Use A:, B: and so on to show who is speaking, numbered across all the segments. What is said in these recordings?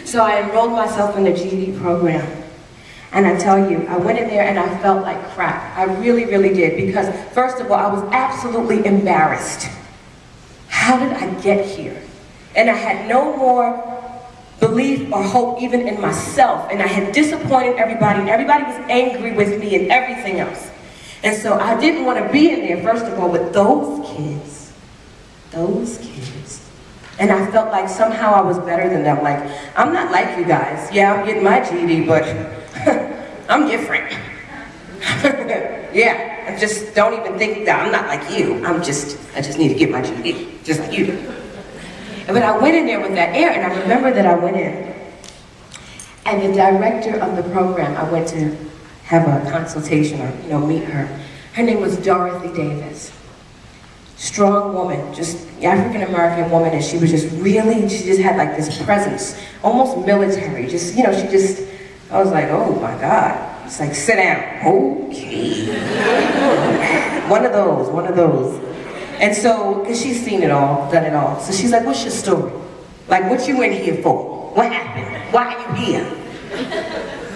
A: So I enrolled myself in the GED program. And I tell you, I went in there and I felt like crap. I really, really did. Because first of all, I was absolutely embarrassed. How did I get here? And I had no more belief or hope even in myself. And I had disappointed everybody. And everybody was angry with me and everything else. And so I didn't want to be in there, first of all, with those kids. Those kids. And I felt like somehow I was better than them. Like, I'm not like you guys. Yeah, I'm getting my GED, but I'm different. Yeah, I just don't even think that I'm not like you. I just need to get my GED, just like you do. But I went in there with that air, and I remember that I went in, and the director of the program, I went to have a consultation or, meet her. Her name was Dorothy Davis. Strong woman, just African-American woman, and she just had like this presence, almost military, I was like, oh my God. It's like, sit down, okay. One of those. And so, because she's seen it all, done it all, so she's like, what's your story? Like, what you in here for? What happened? Why are you here?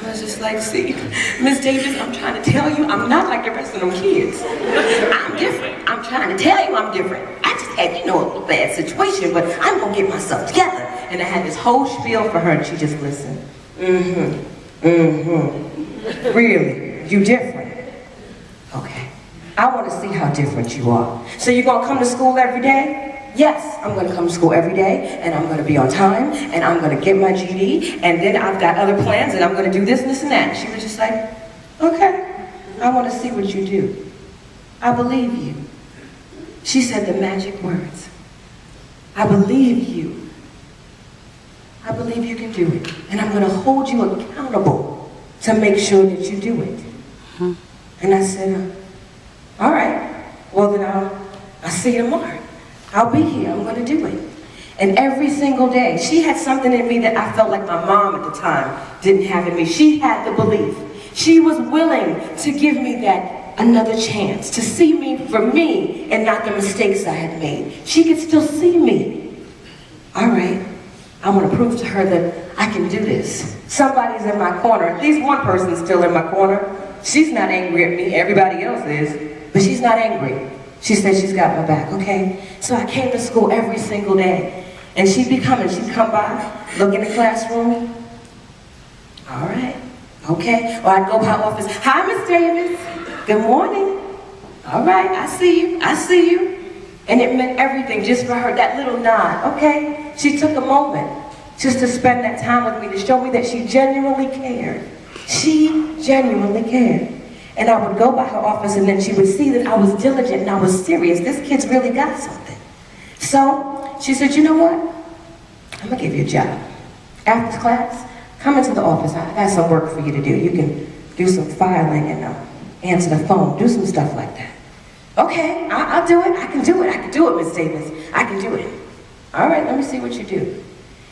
A: I was just like, see, Miss Davis, I'm trying to tell you, I'm not like the rest of them kids. I'm different. I'm trying to tell you I'm different. I just had, a little bad situation, but I'm gonna get myself together. And I had this whole spiel for her, and she just listened. Really? You different? Okay. I want to see how different you are. So you're gonna come to school every day? Yes, I'm going to come to school every day, and I'm going to be on time, and I'm going to get my GED, and then I've got other plans, and I'm going to do this and this and that. And she was just like, okay, I want to see what you do. I believe you. She said the magic words. I believe you. I believe you can do it, and I'm going to hold you accountable to make sure that you do it. And I said, all right, well then I'll see you tomorrow. I'll be here, I'm gonna do it. And every single day, she had something in me that I felt like my mom at the time didn't have in me. She had the belief. She was willing to give me that another chance, to see me for me and not the mistakes I had made. She could still see me. All right, I want to prove to her that I can do this. Somebody's in my corner. At least one person's still in my corner. She's not angry at me, everybody else is, but she's not angry. She said she's got my back, okay? So I came to school every single day. And she'd be coming, she'd come by, look in the classroom. All right, okay. Or I'd go by her office, hi, Miss Davis, good morning. All right, I see you. And it meant everything just for her, that little nod, okay? She took a moment just to spend that time with me to show me that she genuinely cared. She genuinely cared. And I would go by her office and then she would see that I was diligent and I was serious. This kid's really got something. So she said, you know what? I'm gonna give you a job. After class, come into the office. I got some work for you to do. You can do some filing and answer the phone, do some stuff like that. Okay, I'll do it. I can do it, Miss Davis. I can do it. All right, let me see what you do.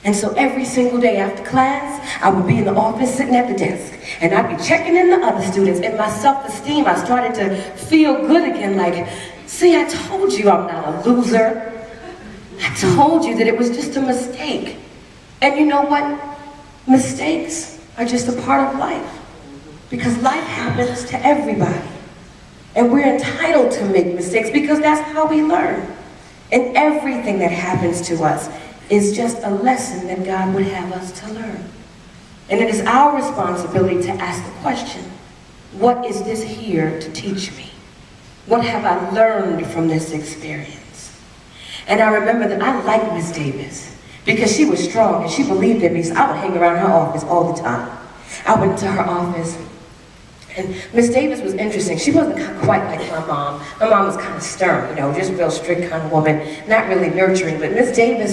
A: And so every single day after class, I would be in the office sitting at the desk. And I'd be checking in the other students. And my self-esteem, I started to feel good again. Like, see, I told you I'm not a loser. I told you that it was just a mistake. And you know what? Mistakes are just a part of life. Because life happens to everybody. And we're entitled to make mistakes because that's how we learn. And everything that happens to us is just a lesson that God would have us to learn. And it is our responsibility to ask the question, what is this here to teach me? What have I learned from this experience? And I remember that I liked Miss Davis because she was strong and she believed in me, so I would hang around her office all the time. I went to her office. And Miss Davis was interesting. She wasn't quite like my mom. My mom was kind of stern, just real strict kind of woman, not really nurturing. But Miss Davis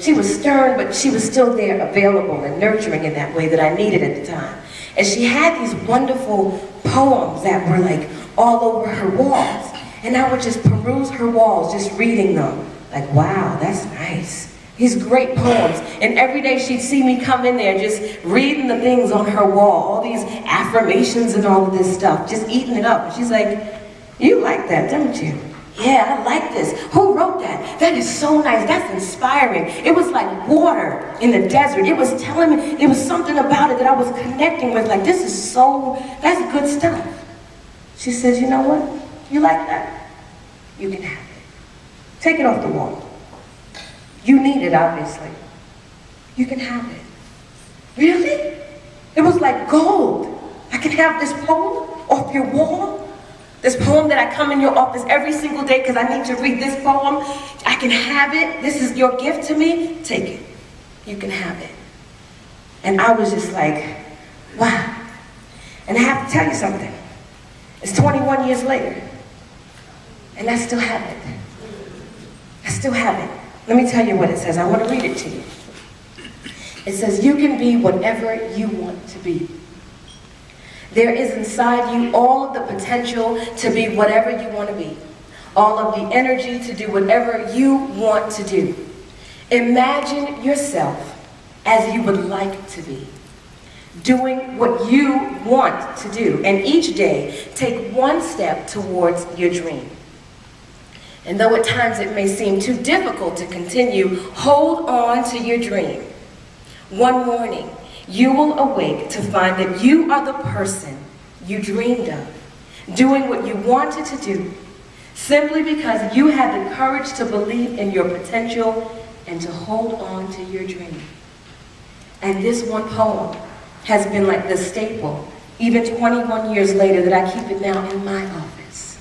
A: she was stern, but she was still there, available and nurturing in that way that I needed at the time. And she had these wonderful poems that were like all over her walls. And I would just peruse her walls, just reading them. Like, wow, that's nice. These great poems. And every day she'd see me come in there just reading the things on her wall, all these affirmations and all of this stuff, just eating it up. And she's like, you like that, don't you? Yeah, I like this. Who wrote that? That is so nice. That's inspiring. It was like water in the desert. It was telling me, it was something about it that I was connecting with. Like, this is so, that's good stuff. She says, you know what? You like that? You can have it. Take it off the wall. You need it, obviously. You can have it. Really? It was like gold. I can have this poem off your wall? This poem that I come in your office every single day because I need to read this poem. I can have it. This is your gift to me. Take it. You can have it. And I was just like, wow. And I have to tell you something. It's 21 years later. And I still have it. I still have it. Let me tell you what it says. I want to read it to you. It says, you can be whatever you want to be. There is inside you all of the potential to be whatever you want to be. All of the energy to do whatever you want to do. Imagine yourself as you would like to be. Doing what you want to do. And each day, take one step towards your dream. And though at times it may seem too difficult to continue, hold on to your dream. One morning, you will awake to find that you are the person you dreamed of, doing what you wanted to do, simply because you had the courage to believe in your potential and to hold on to your dream. And this one poem has been like the staple, even 21 years later, that I keep it now in my office,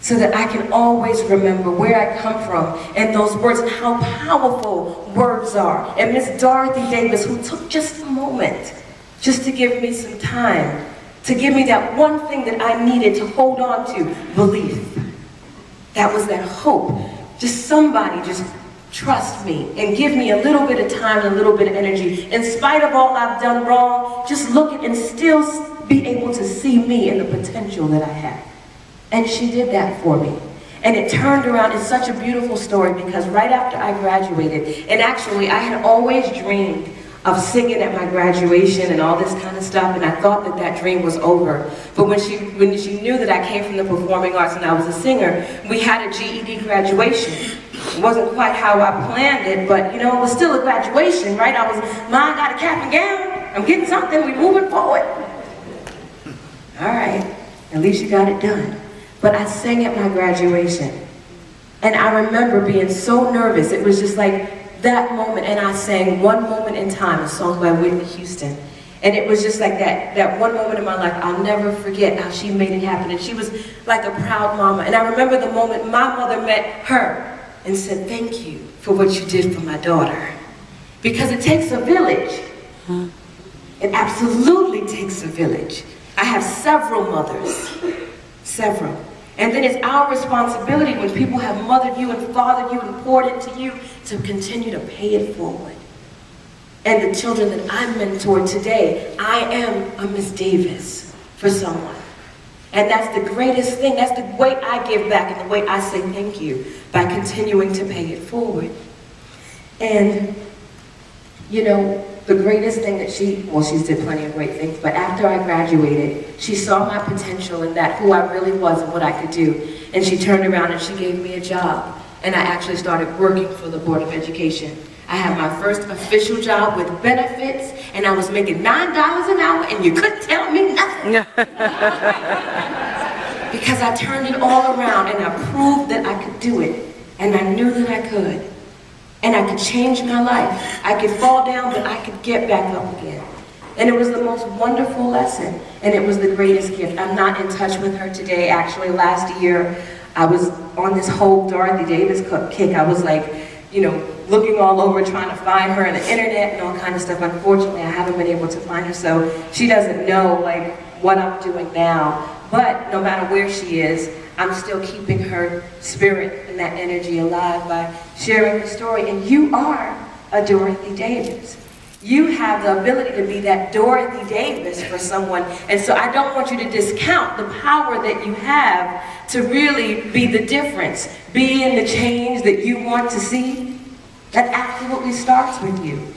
A: so that I can always remember where I come from and those words and how powerful words are. And Miss Dorothy Davis, who took just a moment just to give me some time, to give me that one thing that I needed to hold on to, belief. That was that hope. Just somebody just trust me and give me a little bit of time and a little bit of energy. In spite of all I've done wrong, just look at and still be able to see me and the potential that I have. And she did that for me. And it turned around. It's such a beautiful story because right after I graduated, and actually I had always dreamed of singing at my graduation and all this kind of stuff, and I thought that that dream was over. But when she knew that I came from the performing arts and I was a singer, we had a GED graduation. It wasn't quite how I planned it, but you know, it was still a graduation, right? I was, Mom, got a cap and gown. I'm getting something, we're moving forward. All right, at least you got it done. But I sang at my graduation. And I remember being so nervous. It was just like that moment, and I sang One Moment in Time, a song by Whitney Houston. And it was just like that one moment in my life, I'll never forget how she made it happen. And she was like a proud mama. And I remember the moment my mother met her and said, thank you for what you did for my daughter. Because it takes a village. It absolutely takes a village. I have several mothers, several. And then it's our responsibility when people have mothered you and fathered you and poured into you to continue to pay it forward. And the children that I mentor today, I am a Miss Davis for someone. And that's the greatest thing. That's the way I give back and the way I say thank you, by continuing to pay it forward. And, you know, the greatest thing that she's did plenty of great things, but after I graduated, she saw my potential in that, who I really was and what I could do. And she turned around and she gave me a job. And I actually started working for the Board of Education. I had my first official job with benefits, and I was making $9 an hour, and you couldn't tell me nothing. Because I turned it all around, and I proved that I could do it. And I knew that I could. And I could change my life. I could fall down, but I could get back up again. And it was the most wonderful lesson, and it was the greatest gift. I'm not in touch with her today. Actually, last year, I was on this whole Dorothy Davis kick. I was like, you know, looking all over, trying to find her on the internet and all kind of stuff. Unfortunately, I haven't been able to find her, so she doesn't know, like, what I'm doing now. But no matter where she is, I'm still keeping her spirit and that energy alive by sharing her story. And you are a Dorothy Davis. You have the ability to be that Dorothy Davis for someone. And so I don't want you to discount the power that you have to really be the difference, be in the change that you want to see. That absolutely starts with you.